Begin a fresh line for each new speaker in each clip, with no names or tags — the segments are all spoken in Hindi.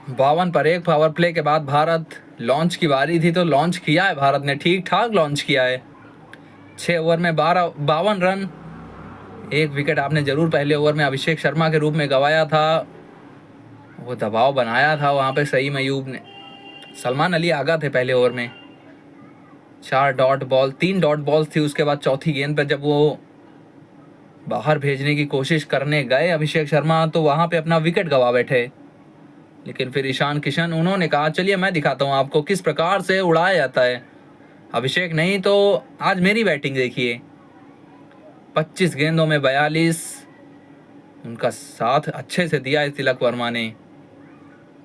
52 पर 1 पावर प्ले के बाद भारत लॉन्च की बारी थी तो लॉन्च किया है भारत ने, ठीक ठाक लॉन्च किया है। 6 ओवर में 52 रन, 1 विकेट आपने जरूर पहले ओवर में अभिषेक शर्मा के रूप में गंवाया था, वो दबाव बनाया था वहाँ पे सही मयूब ने। सलमान अली आगा थे पहले ओवर में। 4 डॉट बॉल, 3 डॉट बॉल थी। उसके बाद चौथी गेंद पर जब वो बाहर भेजने की कोशिश करने गए अभिषेक शर्मा तो वहाँ पे अपना विकेट गंवा बैठे। लेकिन फिर ईशान किशन, उन्होंने कहा चलिए मैं दिखाता हूँ आपको किस प्रकार से उड़ाया जाता है। अभिषेक नहीं तो आज मेरी बैटिंग देखिए। 25 गेंदों में 42, उनका साथ अच्छे से दिया है तिलक वर्मा ने।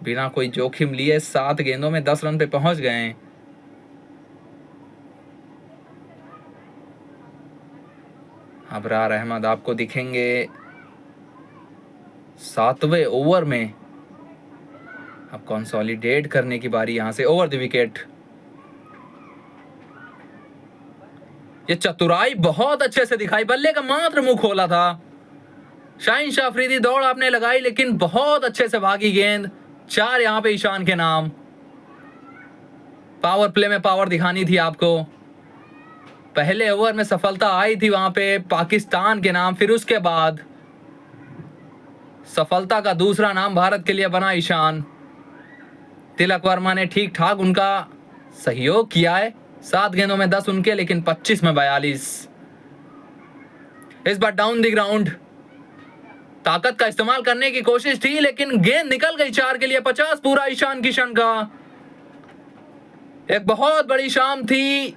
बिना कोई जोखिम लिए 7 गेंदों में 10 रन पे पहुंच गए हैं। अबरार अहमद आपको दिखेंगे 7वें ओवर में। अब कंसोलिडेट करने की बारी यहां से, ओवर द विकेट। ये चतुराई बहुत अच्छे से दिखाई, बल्ले का मात्र मुंह खोला था। शाहीन शाह अफरीदी दौड़ आपने लगाई लेकिन बहुत अच्छे से भागी गेंद। 4 यहां पे ईशान के नाम। पावर प्ले में पावर दिखानी थी आपको। पहले ओवर में सफलता आई थी वहां पे पाकिस्तान के नाम, फिर उसके बाद सफलता का दूसरा नाम भारत के लिए बना ईशान। तिलक वर्मा ने ठीक ठाक उनका सहयोग किया है। 7 गेंदों में 10 उनके, लेकिन 25 में 42। इस बार डाउन द ग्राउंड ताकत का इस्तेमाल करने की कोशिश थी लेकिन गेंद निकल गई 4 के लिए। 50 पूरा ईशान किशन का। एक बहुत बड़ी शाम थी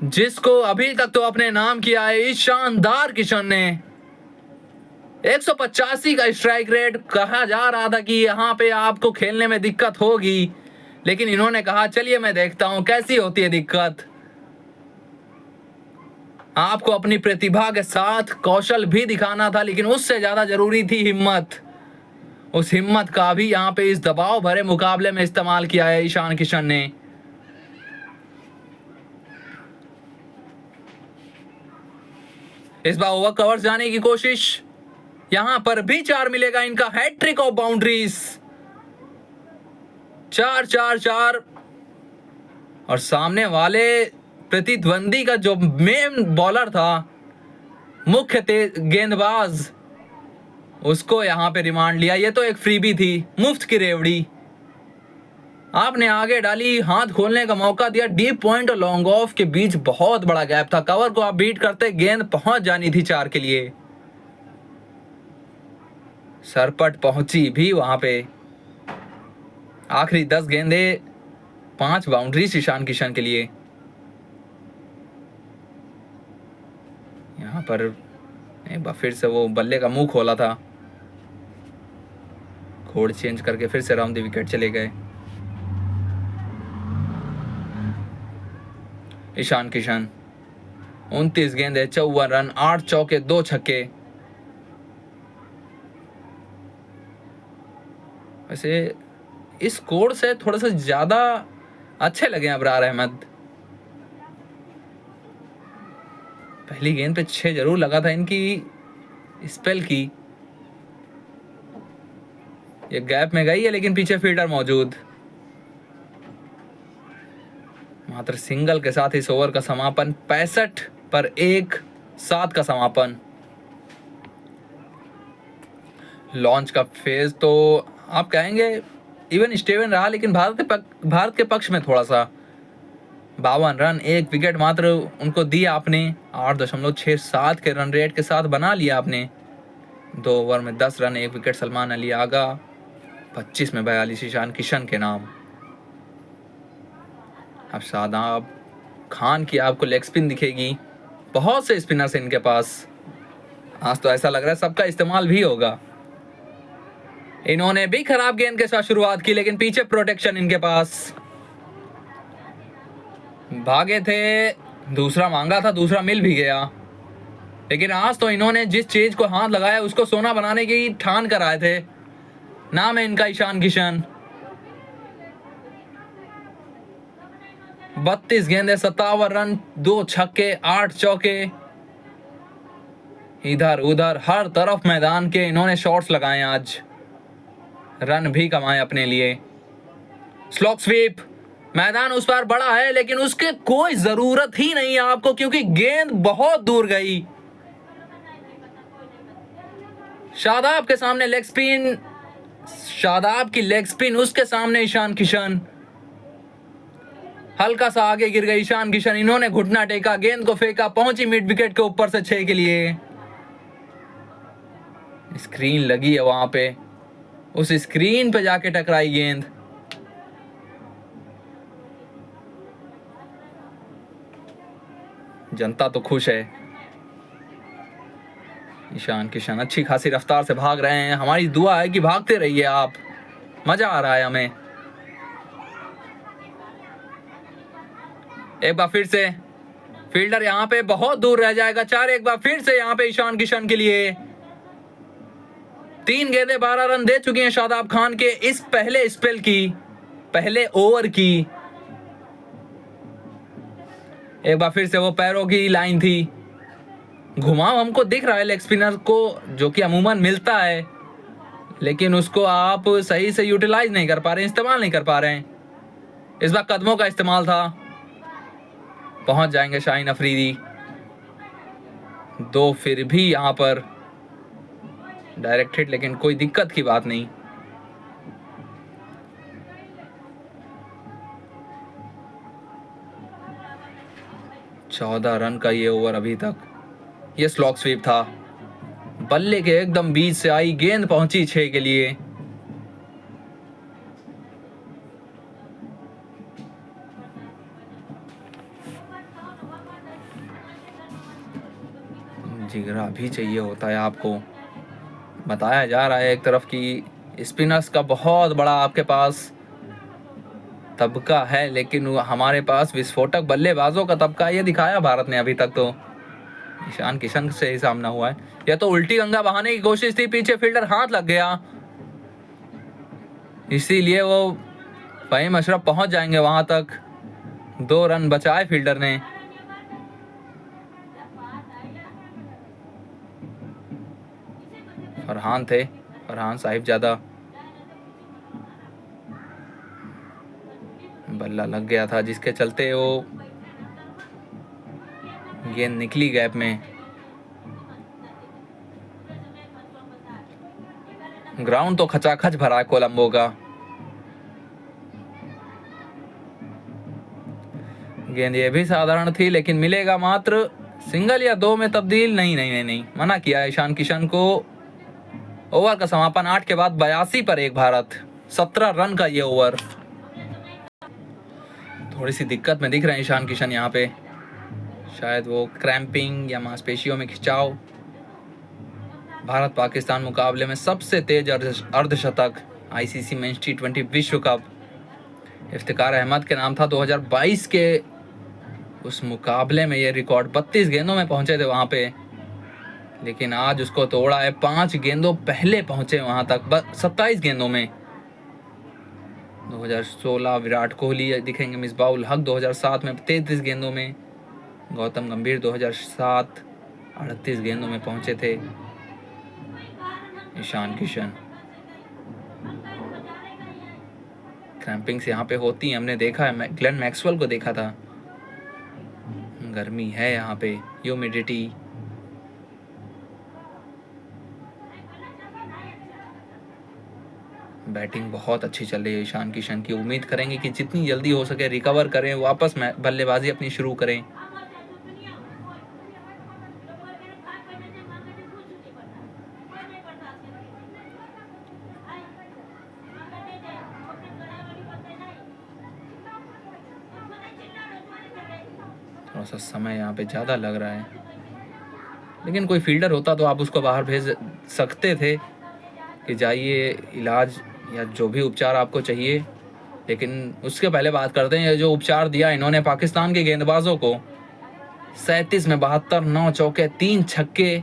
जिसको अभी तक तो अपने नाम किया है इस शानदार किशन ने। 185 का स्ट्राइक रेट। कहा जा रहा था कि यहां पे आपको खेलने में दिक्कत होगी, लेकिन इन्होंने कहा चलिए मैं देखता हूं कैसी होती है दिक्कत। आपको अपनी प्रतिभा के साथ कौशल भी दिखाना था, लेकिन उससे ज्यादा जरूरी थी हिम्मत। उस हिम्मत का भी यहां पे इस दबाव भरे मुकाबले में इस्तेमाल किया है ईशान किशन ने। इस बार ओवर कवर जाने की कोशिश, यहां पर भी 4 मिलेगा इनका। Hattrick of boundaries. 4 4 4। और सामने वाले प्रतिद्वंदी का जो मेन बॉलर था, मुख्य गेंदबाज, उसको यहां पे रिमांड लिया। ये तो एक फ्रीबी थी, मुफ्त की रेवड़ी। आपने आगे डाली, हाथ खोलने का मौका दिया। डीप पॉइंट और लॉन्ग ऑफ के बीच बहुत बड़ा गैप था। कवर को आप बीट करते, गेंद पहुंच जानी थी 4 के लिए। सरपट पहुंची भी वहां पे। आखिरी 10 गेंदे, 5 बाउंड्रीज ईशान किशन के लिए। यहां पर एक बार फिर से वो बल्ले का मुंह खोला था। खोड़ चेंज करके फिर से राउंड द विकेट चले गए ईशान किशन। 29 गेंदे, 54 रन, 8 चौके, 2 छक्के। वैसे इस स्कोर से थोड़ा सा ज्यादा अच्छे लगे अबरार अहमद। पहली गेंद पे 6 जरूर लगा था इनकी स्पेल की। ये गैप में गई है लेकिन पीछे फील्डर मौजूद। मात्र सिंगल के साथ इस ओवर का समापन। 65 पर 1, 7 का समापन। लॉन्च का फेज तो आप कहेंगे इवन स्टेवन रहा, लेकिन भारत के पक्ष में थोड़ा सा। 52 रन, 1 विकेट मात्र उनको दिया आपने। 8.67 के रन रेट के साथ बना लिया आपने। 2 ओवर में 10 रन, 1 विकेट सलमान अली आगा। 25 में 42 ईशान किशन के नाम। अब शादाब खान की आपको लेग स्पिन दिखेगी। बहुत से स्पिनर्स इनके पास। आज तो ऐसा लग रहा है सबका इस्तेमाल भी होगा। इन्होंने भी खराब गेंद के साथ शुरुआत की, लेकिन पीछे प्रोटेक्शन इनके पास। भागे थे, दूसरा मांगा था, दूसरा मिल भी गया। लेकिन आज तो इन्होंने जिस चीज को हाथ लगाया उसको सोना बनाने की ठान कर आए थे। नाम है इनका ईशान किशन। 32 गेंदे, 57 रन, 2 छक्के, 8 चौके। इधर उधर हर तरफ मैदान के इन्होंने शॉट्स लगाए आज। रन भी कमाए अपने लिए। स्लॉग स्वीप, मैदान उस पार बड़ा है लेकिन उसके कोई जरूरत ही नहीं है आपको, क्योंकि गेंद बहुत दूर गई। शादाब के सामने लेग स्पिन, शादाब की लेग स्पिन, उसके सामने ईशान किशन। हल्का सा आगे गिर गई ईशान किशन, इन्होंने घुटना टेका, गेंद को फेंका, पहुंची मिड विकेट के ऊपर से 6 के लिए। स्क्रीन लगी है वहां पे, उस स्क्रीन पे जाके टकराई गेंद। जनता तो खुश है। ईशान किशन अच्छी खासी रफ्तार से भाग रहे हैं, हमारी दुआ है कि भागते रहिए आप, मजा आ रहा है हमें। एक बार फिर से फील्डर यहां पे बहुत दूर रह जाएगा, 4 एक बार फिर से यहां पे ईशान किशन के लिए। 3 गेंदें 12 रन दे चुकी हैं शादाब खान के इस पहले स्पेल की, पहले ओवर की। एक बार फिर से वो पैरों की लाइन थी, घुमाव हमको दिख रहा है लेग स्पिनर को, जो कि अमूमन मिलता है, लेकिन उसको आप सही से यूटिलाइज नहीं कर पा रहे, इस्तेमाल नहीं कर पा रहे हैं। इस बार कदमों का इस्तेमाल था। पहुंच जाएंगे शाहीन अफरीदी। 2 फिर भी यहां पर डायरेक्ट हिट, लेकिन कोई दिक्कत की बात नहीं। चौदह रन का ये ओवर अभी तक। ये स्लॉग स्वीप था, बल्ले के एकदम बीच से आई गेंद, पहुंची 6 के लिए। जिगरा भी चाहिए होता है आपको। बताया जा रहा है एक तरफ कि स्पिनर्स का बहुत बड़ा आपके पास तबका है, लेकिन हमारे पास विस्फोटक बल्लेबाजों का तबका, ये दिखाया भारत ने अभी तक। तो ईशान किशन से ही सामना हुआ है। यह तो उल्टी गंगा बहाने की कोशिश थी, पीछे फील्डर हाथ लग गया, इसीलिए वो फहीम अशरफ पहुंच जाएंगे वहां तक। 2 रन बचाए फील्डर ने। फरहान थे, फरहान साहिबजादा। बल्ला लग गया था, जिसके चलते वो गेंद निकली गैप में। ग्राउंड तो खचाखच भरा है कोलंबो का। गेंद ये भी साधारण थी, लेकिन मिलेगा मात्र सिंगल या 2 में तब्दील। नहीं नहीं नहीं नहीं, मना किया ईशान किशन को। ओवर का समापन 8 के बाद 82 पर 1 भारत। 17 रन का ये ओवर। थोड़ी सी दिक्कत में दिख रहे हैं ईशान किशन यहाँ पे, शायद वो क्रैम्पिंग या मांसपेशियों में खिंचाव। भारत पाकिस्तान मुकाबले में सबसे तेज अर्धशतक आईसीसी मेंस टी20 विश्व कप इफ्तिकार अहमद के नाम था। 2022 के उस मुकाबले में ये रिकॉर्ड 32 गेंदों में पहुंचे थे वहां पे, लेकिन आज उसको तोड़ा है। 5 गेंदों पहले पहुंचे वहां तक, 27 गेंदों में। 2016 विराट कोहली दिखेंगे, मिसबाउल हक 2007 में 33 गेंदों में, गौतम गंभीर 2007 38 गेंदों में पहुंचे थे। ईशान किशन क्रैम्पिंग से यहाँ पे होती है, हमने देखा है, ग्लेन मैक्सवेल को देखा था। गर्मी है यहाँ पे, ह्यूमिडिटी। बैटिंग बहुत अच्छी चल रही है ईशान किशन की। उम्मीद करेंगे कि जितनी जल्दी हो सके रिकवर करें, वापस बल्लेबाजी अपनी शुरू करें। थोड़ा सा समय यहाँ पे ज़्यादा लग रहा है, लेकिन कोई फील्डर होता तो आप उसको बाहर भेज सकते थे कि जाइए, इलाज या जो भी उपचार आपको चाहिए। लेकिन उसके पहले बात करते हैं, जो उपचार दिया इन्होंने पाकिस्तान के गेंदबाजों को। 37 में 72, 9 चौके, 3 छक्के।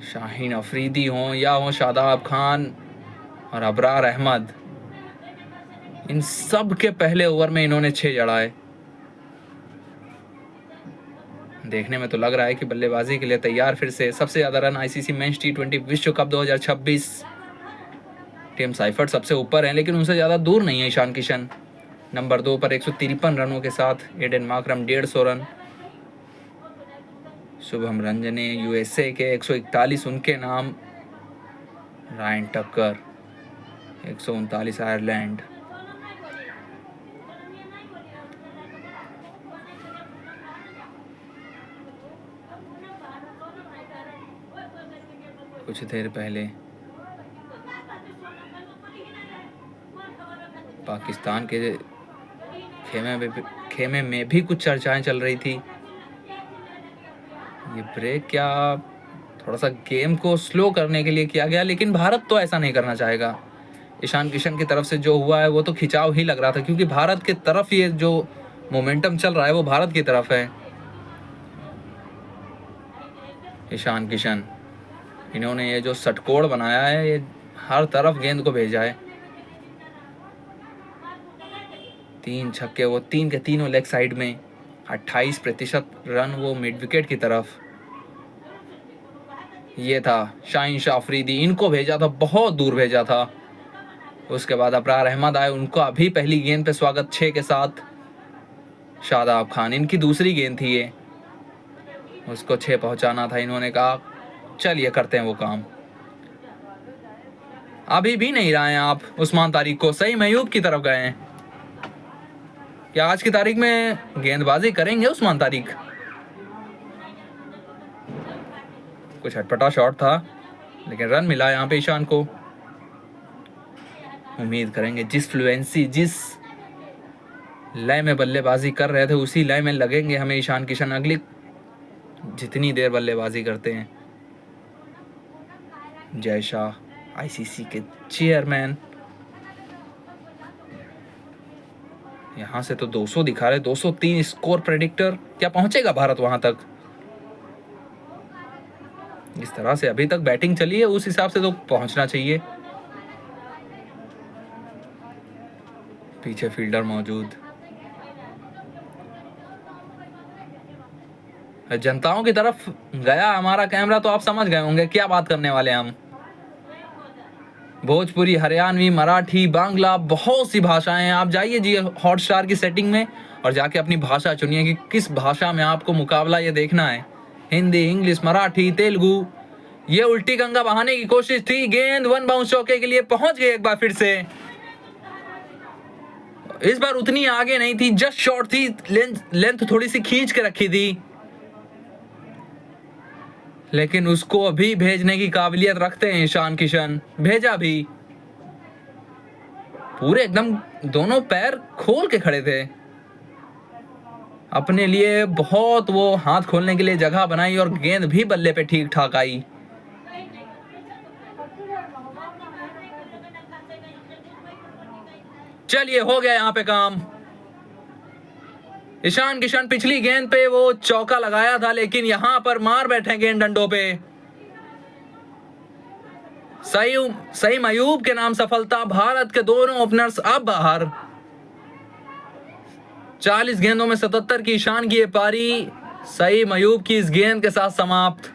शाहीन अफरीदी हों या हो शादाब खान और अबरार अहमद, इन सब के पहले ओवर में इन्होंने 6 जड़ाए। देखने में तो लग रहा है कि बल्लेबाजी के लिए तैयार फिर से। सबसे ज़्यादा रन आईसीसी मेंस टी20 विश्व कप 2026 टीम साइफर्ट सबसे ऊपर है लेकिन उनसे ज़्यादा दूर नहीं है ईशान किशन। नंबर 2 पर 153 रनों के साथ। Aiden Markram 150 run. Shubham Ranjane USA के 141 उनके नाम। रायन टक्कर 139 आयरलैंड। कुछ देर पहले पाकिस्तान के खेमे में भी कुछ चर्चाएं चल रही थी। ये ब्रेक क्या थोड़ा सा गेम को स्लो करने के लिए किया गया, लेकिन भारत तो ऐसा नहीं करना चाहेगा। ईशान किशन की तरफ से जो हुआ है वो तो खिंचाव ही लग रहा था, क्योंकि भारत की तरफ ये जो मोमेंटम चल रहा है वो भारत की तरफ है। ईशान किशन इन्होंने ये जो षटकोण बनाया है ये हर तरफ गेंद को भेजा है। 3 छक्के, वो 3 के तीनों लेग साइड में। 28% रन वो मिड विकेट की तरफ। ये था शाहीन शाह अफरीदी, इनको भेजा था, बहुत दूर भेजा था। उसके बाद अबरार अहमद आए, उनको अभी पहली गेंद पे स्वागत 6 के साथ। शादाब खान, इनकी दूसरी गेंद थी ये, उसको 6 पहुंचाना था। इन्होंने कहा चलिए करते हैं वो काम। अभी भी नहीं रहे हैं आप उस्मान तारिक को, सही मयूब की तरफ गए हैं। क्या आज की तारीख में गेंदबाजी करेंगे उस्मान तारिक? कुछ हटपटा शॉट था लेकिन रन मिला यहाँ पे ईशान को। उम्मीद करेंगे जिस फ्लुएंसी, जिस लय में बल्लेबाजी कर रहे थे उसी लय में लगेंगे हमें ईशान किशन अगली जितनी देर बल्लेबाजी करते हैं। जय शाह आईसीसी के चेयरमैन, यहां से तो 200 दिखा रहे, 203 स्कोर प्रेडिक्टर। क्या पहुंचेगा भारत वहां तक? इस तरह से अभी तक बैटिंग चली है उस हिसाब से तो पहुंचना चाहिए। पीछे फील्डर मौजूद। जनताओं की तरफ गया हमारा कैमरा तो आप समझ गए होंगे क्या बात करने वाले हैं हम। भोजपुरी, हरियाणवी, मराठी, बांग्ला, बहुत सी भाषाएं हैं। आप जाइए जी हॉटस्टार की सेटिंग में और जाके अपनी भाषा चुनिए कि किस भाषा में आपको मुकाबला ये देखना है। हिंदी, इंग्लिश, मराठी, तेलुगु। ये उल्टी गंगा बहाने की कोशिश थी। गेंद 1 बाउंस चौके के लिए पहुंच गई एक बार फिर से। इस बार उतनी आगे नहीं थी, जस्ट शॉर्ट थी, लेंथ थोड़ी सी खींच के रखी थी, लेकिन उसको अभी भेजने की काबिलियत रखते हैं ईशान किशन। भेजा भी, पूरे एकदम दोनों पैर खोल के खड़े थे, अपने लिए बहुत वो हाथ खोलने के लिए जगह बनाई और गेंद भी बल्ले पे ठीक ठाक आई। चलिए हो गया यहां पे काम। ईशान किशन पिछली गेंद पे वो चौका लगाया था, लेकिन यहां पर मार बैठे गेंद डंडों पे। सही मयूब के नाम सफलता। भारत के दोनों ओपनर्स अब बाहर। 40 गेंदों में 77 की ईशान की ये पारी सही मयूब की इस गेंद के साथ समाप्त।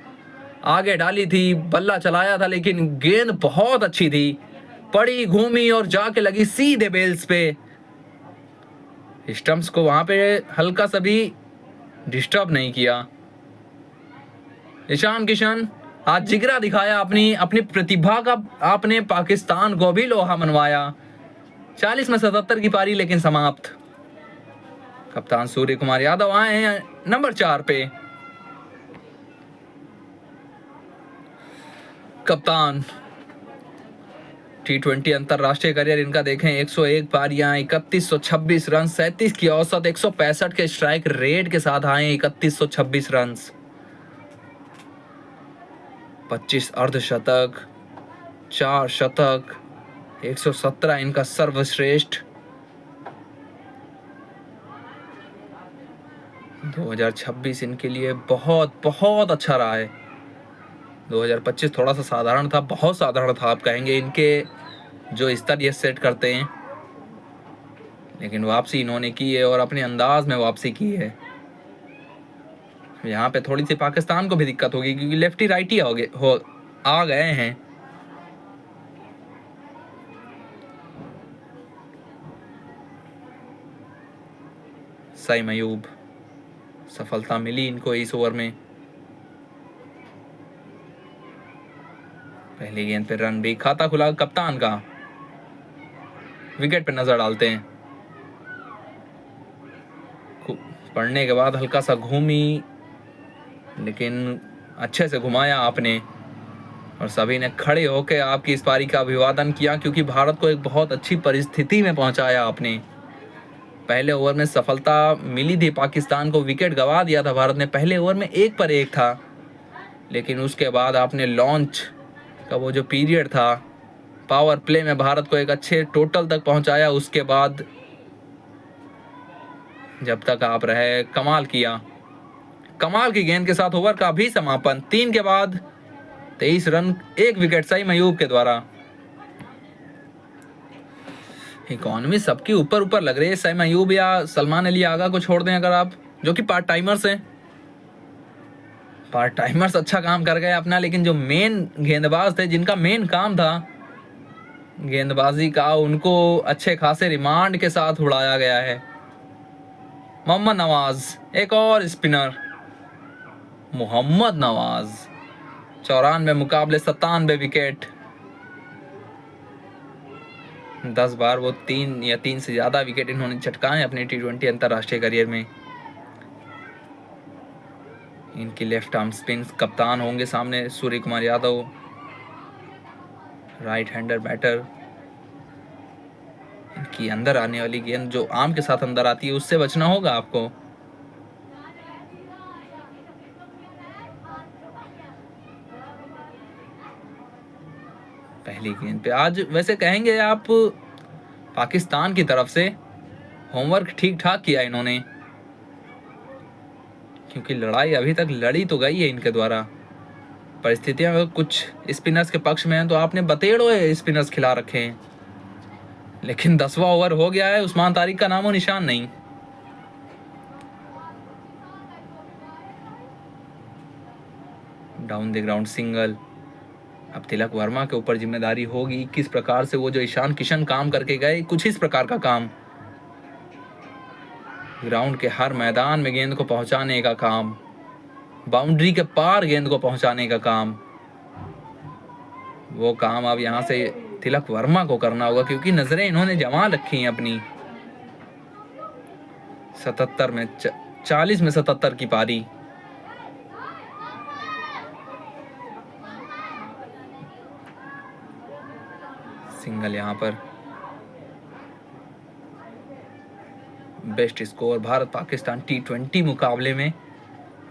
आगे डाली थी, बल्ला चलाया था, लेकिन गेंद बहुत अच्छी थी, पड़ी, घूमी और जाके लगी सीधे बेल्स पे। स्टंप्स को वहां पे हल्का सा भी डिस्टर्ब नहीं किया। ईशान किशन आज जिगरा दिखाया, अपनी प्रतिभा का आपने पाकिस्तान को भी लोहा मनवाया। 40 में 77 की पारी लेकिन समाप्त। कप्तान सूर्य कुमार यादव आए हैं नंबर 4 पे। कप्तान T20 अंतरराष्ट्रीय करियर इनका देखें, 101 पारियां, 3126 रन, 37 की औसत, 165 के स्ट्राइक रेट के साथ आए 3126 रन, 25 अर्धशतक, 4 शतक, 117 इनका सर्वश्रेष्ठ। 2026 इनके लिए बहुत बहुत अच्छा रहा है। 2025 थोड़ा सा साधारण था, बहुत साधारण था आप कहेंगे, इनके जो स्तर ये सेट करते हैं, लेकिन वापसी इन्होंने की है और अपने अंदाज में वापसी की है। यहाँ पे थोड़ी सी पाकिस्तान को भी दिक्कत होगी क्योंकि लेफ्टी राइटी आ गए हैं। सईम अयूब, सफलता मिली इनको इस ओवर में। पहली गेंद पे रन भी, खाता खुला कप्तान का। विकेट पे नजर डालते हैं, पढ़ने के बाद हल्का सा घूमी, लेकिन अच्छे से घुमाया आपने और सभी ने खड़े होकर आपकी इस पारी का अभिवादन किया, क्योंकि भारत को एक बहुत अच्छी परिस्थिति में पहुंचाया आपने। पहले ओवर में सफलता मिली थी पाकिस्तान को, विकेट गंवा दिया था भारत ने, पहले ओवर में 1 पर 1 था, लेकिन उसके बाद आपने लॉन्च का वो जो पीरियड था, पावर प्ले में भारत को एक अच्छे टोटल तक पहुंचाया। उसके बाद जब तक आप रहे, कमाल किया। कमाल की गेंद के साथ ओवर का भी समापन, 3 के बाद 23 रन, 1 विकेट सईम अयूब के द्वारा। इकोनॉमी सबकी ऊपर ऊपर लग रही है, सईम अयूब या सलमान अली आगा को छोड़ दें अगर आप, जो कि पार्ट टाइमर्स हैं। पार्ट टाइमर्स अच्छा काम कर गए अपना, लेकिन जो मेन गेंदबाज थे, जिनका मेन काम था गेंदबाजी का, उनको अच्छे खासे रिमांड के साथ उड़ाया गया है। मोहम्मद नवाज, एक और स्पिनर मोहम्मद नवाज, 94 मुकाबले 97 विकेट। 10 बार वो 3 या 3 से ज़्यादा विकेट इन्होंने चटकाए अपने T20 अंतर्राष्ट्रीय करियर में। इनकी लेफ्ट आर्म स्पिन, कप्तान होंगे सामने Surya Kumar Yadav, right hander batter. इनकी अंदर आने वाली गेंद जो आम के साथ अंदर आती है, उससे बचना होगा आपको। पहली गेंद पे आज वैसे कहेंगे आप पाकिस्तान की तरफ से होमवर्क ठीक ठाक किया इन्होंने, क्योंकि लड़ाई अभी तक लड़ी तो गई है इनके द्वारा। परिस्थितियां अगर कुछ स्पिनर्स के पक्ष में हैं तो आपने बतेड़ो स्पिनर्स खिला रखे हैं, लेकिन 10वां ओवर हो गया है, उस्मान तारिक का नामो निशान नहीं। Down the ground single. अब तिलक वर्मा के ऊपर जिम्मेदारी होगी किस प्रकार से वो जो ईशान किशन काम करके गए, कुछ इस प्रकार का काम, ग्राउंड के हर मैदान में गेंद को पहुंचाने का काम, बाउंड्री के पार गेंद को पहुंचाने का काम, वो काम अब यहां से तिलक वर्मा को करना होगा, क्योंकि नजरें इन्होंने जमा रखी हैं अपनी। 77 में 40 में 77 की पारी। सिंगल यहां पर। Best score Bharat Pakistan T20 मुकाबले में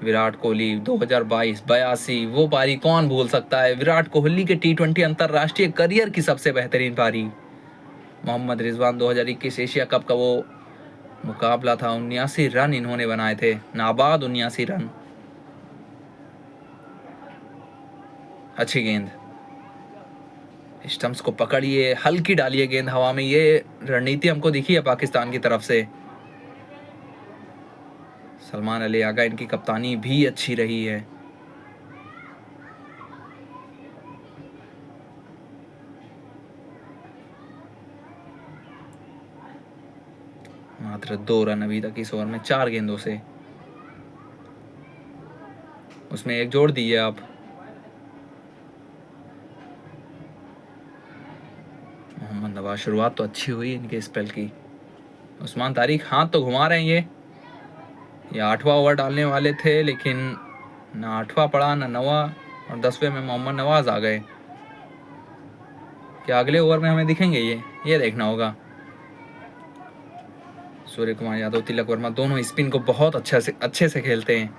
विराट कोहली 2022 82, वो पारी कौन भूल सकता है। विराट कोहली के T20 अंतर्राष्ट्रीय करियर की सबसे बेहतरीन पारी। मोहम्मद रिजवान 2021 एशिया कप का वो मुकाबला था, 79 रन इन्होंने बनाए थे, नाबाद 79 रन। अच्छी गेंद, स्टंप्स को पकड़िए, हल्की डालिए गेंद हवा में, ये रणनीति हमको दिखी है पाकिस्तान की तरफ से। सलमान अली आगा, इनकी कप्तानी भी अच्छी रही है। मात्र 2 रन अभी तक इस ओवर में 4 गेंदों से, उसमें एक जोड़ दिए आप। मोहम्मद नवाज, शुरुआत तो अच्छी हुई इनके स्पेल की। उस्मान तारिक हाथ तो घुमा रहे हैं, ये 8वां ओवर डालने वाले थे, लेकिन ना 8वां पड़ा ना 9वां, और 10वें में मोहम्मद नवाज आ गए। क्या अगले ओवर में हमें दिखेंगे ये देखना होगा। सूर्य कुमार यादव, तिलक वर्मा दोनों स्पिन को बहुत अच्छे से खेलते हैं।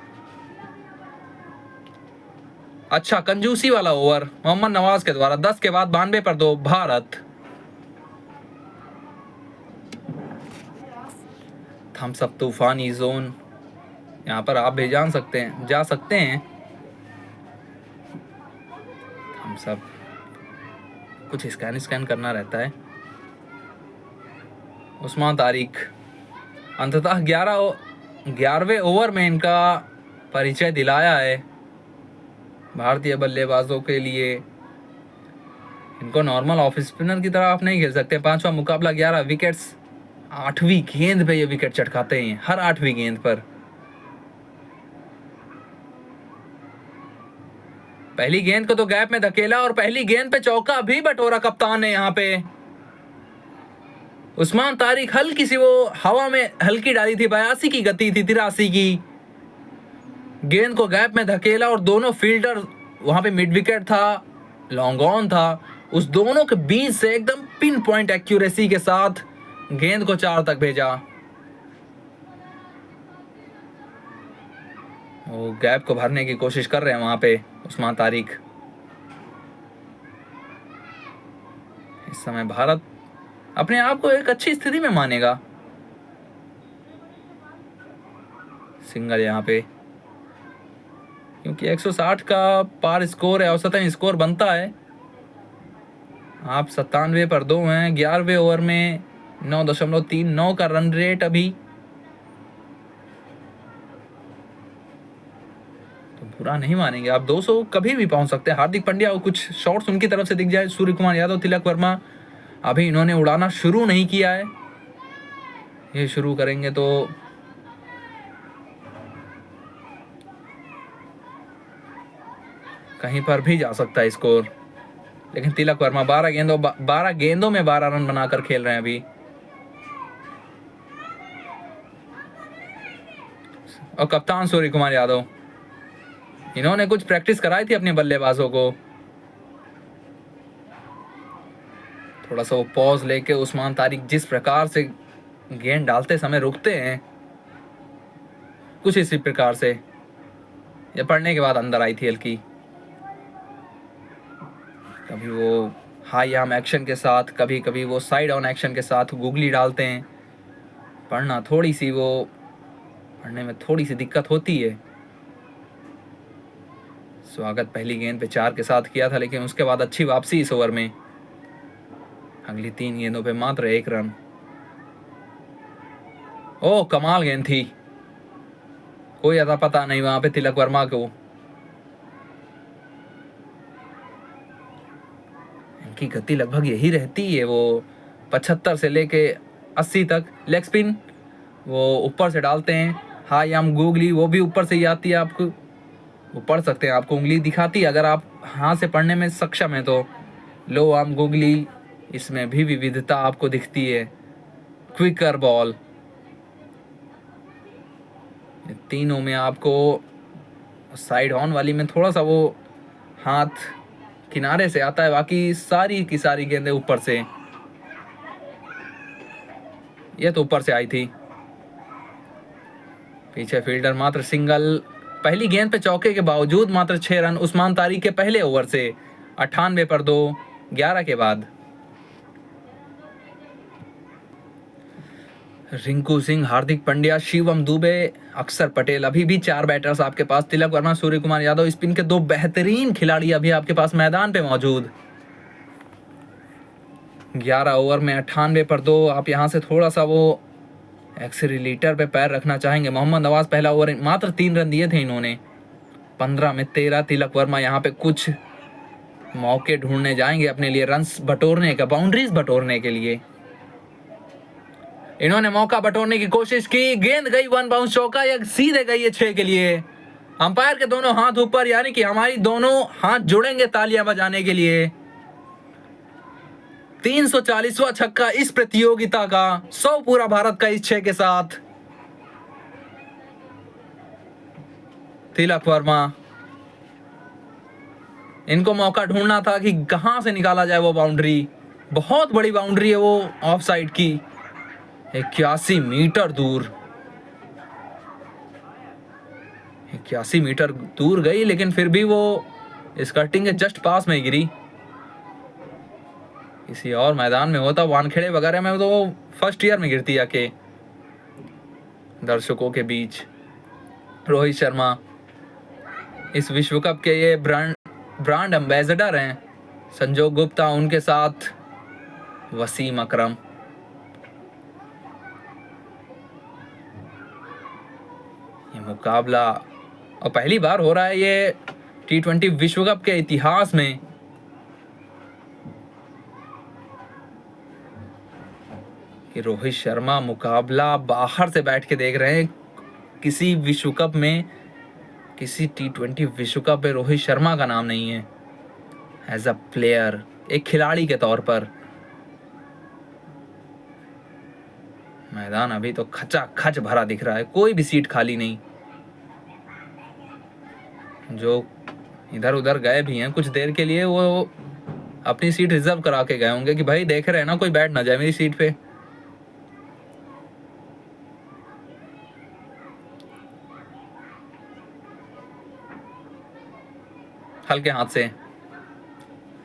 अच्छा कंजूसी वाला ओवर मोहम्मद नवाज के द्वारा। 10 के बाद 92 पर 2 भारत। थम्स अप तूफानी जोन, यहाँ पर आप भी जा सकते हैं। हम सब कुछ स्कैन करना रहता है। उस्मान तारिक अंततः 11वें ओवर में इनका परिचय दिलाया है भारतीय बल्लेबाजों के लिए। इनको नॉर्मल ऑफ स्पिनर की तरह आप नहीं खेल सकते। 5वां मुकाबला, 11 विकेट्स 8वीं गेंद पे ये विकेट चटकाते हैं, हर 8वीं गेंद पर। पहली गेंद को तो गैप में धकेला और पहली गेंद पे चौका भी बटोरा कप्तान ने। यहाँ पे उस्मान तारिक हल्की सी वो हवा में हल्की डाली थी, 82 की गति थी, 83 की। गेंद को गैप में धकेला और दोनों फील्डर, वहां पे मिड विकेट था, लॉन्ग ऑन था, उस दोनों के बीच से एकदम पिन पॉइंट एक्यूरेसी के साथ गेंद को 4 तक भेजा। वो गैप को भरने की कोशिश कर रहे हैं वहां पे उस्मान तारिक। इस समय भारत अपने आप को एक अच्छी स्थिति में मानेगा। सिंगल यहाँ पे, क्योंकि 160 का पार स्कोर है, औसतन स्कोर बनता है। आप 97 पर 2 हैं। 11वें ओवर में 9.39 का रन रेट अभी, तो बुरा नहीं मानेंगे आप। 200 कभी भी पहुंच सकते हैं। हार्दिक पांड्या और कुछ शॉट्स उनकी तरफ से दिख जाए, सूर्य कुमार यादव, तिलक वर्मा अभी इन्होंने उड़ाना शुरू नहीं किया है। ये शुरू करेंगे तो कहीं पर भी जा सकता है स्कोर। लेकिन तिलक वर्मा 12 गेंदों में 12 रन बनाकर खेल रहे हैं अभी। और कप्तान सूर्य कुमार यादव, इन्होंने कुछ प्रैक्टिस कराई थी अपने बल्लेबाजों को। थोड़ा सा वो पॉज लेके उस्मान तारिक जिस प्रकार से गेंद डालते समय रुकते हैं, कुछ इसी प्रकार से ये पढ़ने के बाद अंदर आई थी हल्की। कभी वो हाई आर्म एक्शन के साथ, कभी कभी वो साइड ऑन एक्शन के साथ गूगली डालते हैं। पढ़ना थोड़ी सी, वो पढ़ने में थोड़ी सी दिक्कत होती है। स्वागत पहली गेंद पे 4 के साथ किया था, लेकिन उसके बाद अच्छी वापसी इस ओवर में। अगली 3 गेंदों पे मात्र 1 रन। ओ कमाल गेंद थी, कोई अता पता नहीं वहां पे तिलक वर्मा को। इनकी गति लगभग यही रहती है, वो 75 से लेके 80 तक। लेग स्पिन वो ऊपर से डालते हैं। हाई आर्म गूगली वो भी ऊपर से ही आती है। आपको वो पढ़ सकते हैं, आपको उंगली दिखाती है अगर आप हाथ से पढ़ने में सक्षम है तो। लो आर्म गूगली, इसमें भी विविधता आपको दिखती है। क्विकर बॉल, तीनों में आपको साइड ऑन वाली में थोड़ा सा वो हाथ किनारे से आता है, बाकी सारी की सारी गेंदें ऊपर से। ये तो ऊपर से आई थी। पीछे फील्डर मात्र सिंगल। पहली गेंद पे चौके के बावजूद मात्र 6 रन उस्मान तारिक के पहले ओवर से। 98 पर 2, 11 के बाद। रिंकू सिंह, हार्दिक पांड्या, शिवम दुबे, अक्षर पटेल, अभी भी 4 बैटर्स आपके पास। तिलक वर्मा, सूर्य कुमार यादव, स्पिन के 2 बेहतरीन खिलाड़ी अभी आपके पास मैदान पे मौजूद। 11 ओवर में 98 पर 2। आप यहाँ से थोड़ा सा वो एक्सीलरेटर पे पैर रखना चाहेंगे। मोहम्मद नवाज पहला ओवर मात्र 3 रन दिए थे इन्होंने। 15 में 13। तिलक वर्मा यहाँ पे कुछ मौके ढूंढने जाएंगे अपने लिए, रन्स बटोरने का, बाउंड्रीज बटोरने के लिए। इन्होंने मौका बटोरने की कोशिश की, गेंद गई 1 बाउंस चौका, या सीधे गई है 6 के लिए। अंपायर के दोनों हाथ ऊपर, यानी कि हमारी दोनों हाथ जुड़ेंगे तालियां बजाने के लिए। 340वां छक्का इस प्रतियोगिता का, 100 पूरा भारत का इस 6 के साथ। तिलक वर्मा, इनको मौका ढूंढना था कि कहां से निकाला जाए वो बाउंड्री। बहुत बड़ी बाउंड्री है वो ऑफ साइड की, 81 मीटर दूर। 81 मीटर दूर गई, लेकिन फिर भी वो स्कर्टिंग के जस्ट पास में गिरी। किसी और मैदान में होता, वानखेड़े वगैरह में, तो वो फर्स्ट ईयर में गिरती आके दर्शकों के बीच। रोहित शर्मा इस विश्व कप के ये ब्रांड एम्बेसडर हैं। संजोग गुप्ता, उनके साथ वसीम अकरम। ये मुकाबला और पहली बार हो रहा है ये T20 विश्व कप के इतिहास में। कि रोहित शर्मा मुकाबला बाहर से बैठ के देख रहे हैं। किसी विश्व कप में, किसी T20 विश्व कप में रोहित शर्मा का नाम नहीं है एज अ प्लेयर, एक खिलाड़ी के तौर पर। मैदान अभी तो खचाखच भरा दिख रहा है, कोई भी सीट खाली नहीं। जो इधर उधर गए भी हैं कुछ देर के लिए, वो अपनी सीट रिजर्व करा के गए होंगे कि भाई देख रहे हैं ना, कोई बैठ ना जाए मेरी सीट पे। हल्के हाथ से,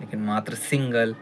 लेकिन मात्र सिंगल।